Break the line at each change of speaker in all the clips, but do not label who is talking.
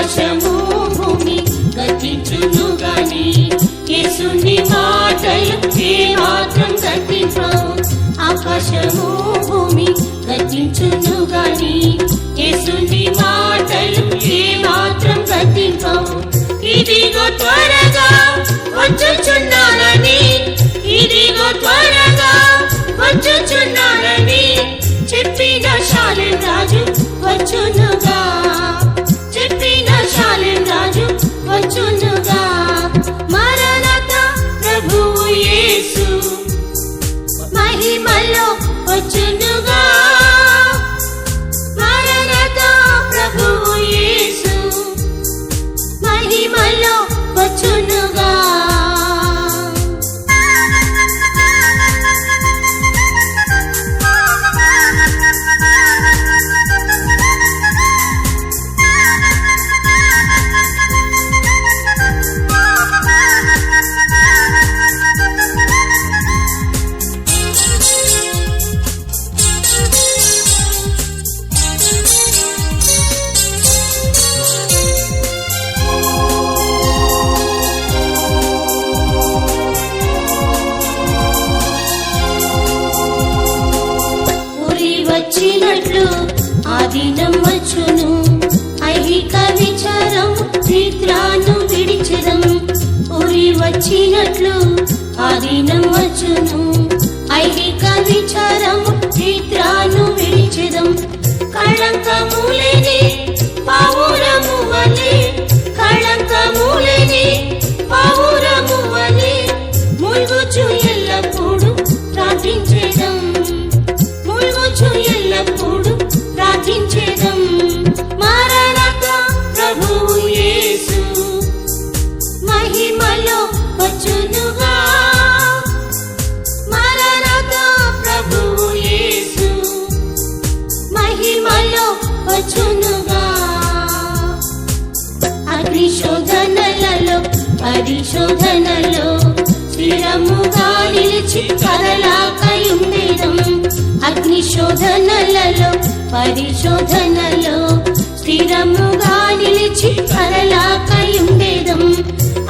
ఆకాశము భూమి గతించును గాని యేసుని మాటలు ఏమాత్రం గతింపవు. ఆకాశము భూమి గతించును గాని యేసుని మాటలు ఏమాత్రం గతింపవు. ఇదిగో త్వరగా వచ్చుచున్నానని, ఇదిగో త్వరగా వచ్చుచున్నానని చెప్పిన షాలేం రాజు వచ్చునుగా, చెప్పిన షాలేం రాజు వచ్చునుగా. మరణతా ప్రభువు యేసు మహిమలో వచ్చునుగా, మరణతా ప్రభువు యేసు మహిమలో వచ్చునుగా. వచ్చినట్లు ఆ దినం వచ్చును, ఐహిక విచారం నిద్రను విడిచెదం. ఉరి వచ్చినట్లు ఆ దినం వచ్చును, ఐహిక విచారం నిద్రను విడిచెదం. కళంకము లేని పావురము వలె, కళంకము లేని పావురము వలె ముల్గుచు ఎల్లప్పుడు ప్రార్థించెదం, ముల్గుచు ఎల్లప్పుడు ప్రార్థించెదం. మరణతా ప్రభువు యేసు మహిమలో వచ్చునుగా, మరణతా ప్రభువు యేసు మహిమలో వచ్చునుగా. అగ్ని శోధనలలో పరిశోధనలో స్థిరముగా నిలిచి కదలాకయుండెదం. అగ్ని శోధనలలో పరిశోధనలో స్థిరముగా నిలిచి కదలాకయుండెదం.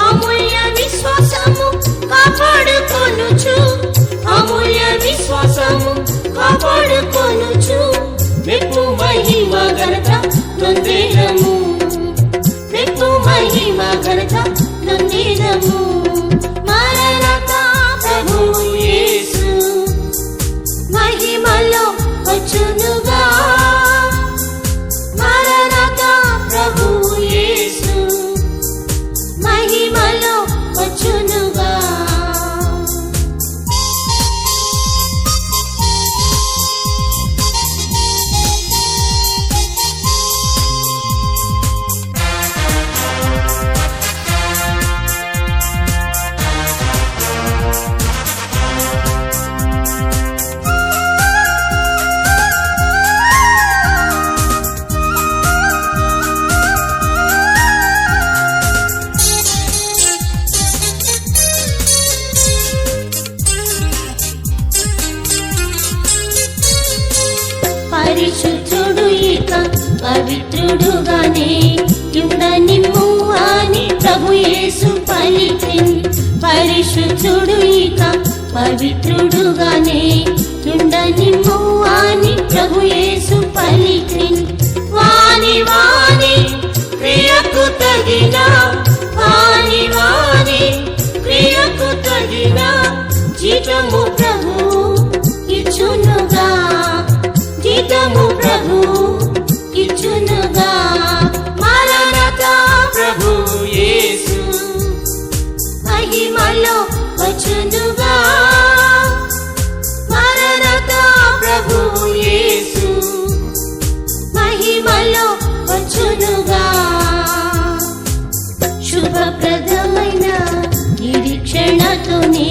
అమూల్య విశ్వాసము కాపాడుకొనుచు, అమూల్య విశ్వాసము కాపాడుకొనుచు మెప్పు మహిమ ఘనత నొందేదము, మెప్పు మహిమ ఘనత నొందేదము. మరణతా ప్రభువు యేసు మహిమలో వచ్చునుగా, మరణతా ప్రభువు యేసు మహిమలో వచ్చునుగా. పరిశుద్ధుడు ఇక పవిత్రుడుగానే యుండనిమ్ము అని ప్రభు యేసు పలికెన్. పరిశుద్ధుడు ఇక పవిత్రుడుగానే యుండనిమ్ము అని ప్రభు యేసు పలికెన్. వాని వాని క్రియకు తగిన, వాని వాని క్రియకు తగిన జీతము ప్రభు ఇచ్చునుగా, జీతము ప్రభు ఇచ్చునుగా. మరణతా ప్రభువు యేసు మహిమలో వచ్చునుగా, మరణతా ప్రభువు యేసు మహిమలో వచ్చునుగా. శుభప్రదమైన నిరీక్షణతోనే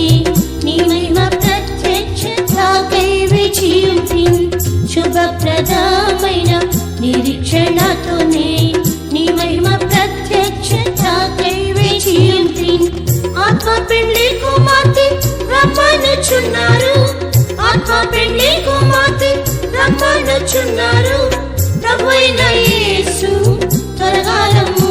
నీ మహిమ ప్రత్యక్షతకై వేచియుంటిన్. శుభప్రదమైన నిరీక్షణతోనే నీ మహిమ ప్రత్యక్షతకై వేచియుంటిన్. ఆత్మ పెండ్లి కుమార్తె రమ్మనుచున్నారు, ఆత్మ పెండ్లి కుమార్తె రమ్మనుచున్నారు. ప్రభువైన యేసు త్వరగా రమ్ము,